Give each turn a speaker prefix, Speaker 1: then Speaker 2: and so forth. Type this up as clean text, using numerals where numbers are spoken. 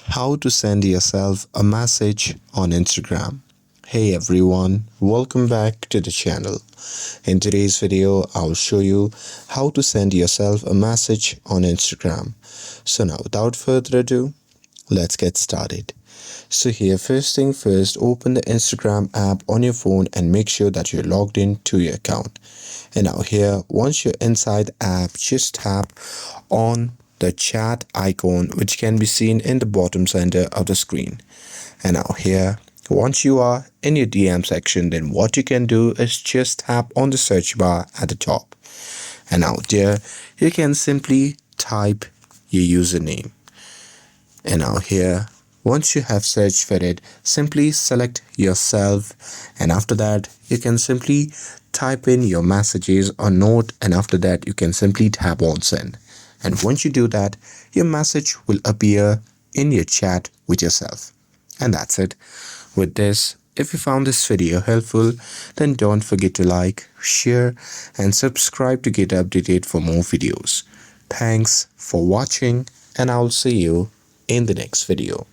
Speaker 1: How to send yourself a message on Instagram. Hey everyone, welcome back to the channel. In today's video, I'll show you how to send yourself a message on Instagram. So now without further ado, let's get started. So here, first thing first, open the Instagram app on your phone and make sure that you're logged in to your account. And now here, once you're inside the app, just tap on the chat icon, which can be seen in the bottom center of the screen. And now here, once you are in your DM section, then what you can do is just tap on the search bar at the top. And out there, you can simply type your username. And now here, once you have searched for it, simply select yourself, and after that you can simply type in your messages or note, and after that you can simply tap on send. And once you do that, your message will appear in your chat with yourself. And that's it. With this, if you found this video helpful, then don't forget to like, share and subscribe to get updated for more videos. Thanks for watching, and I'll see you in the next video.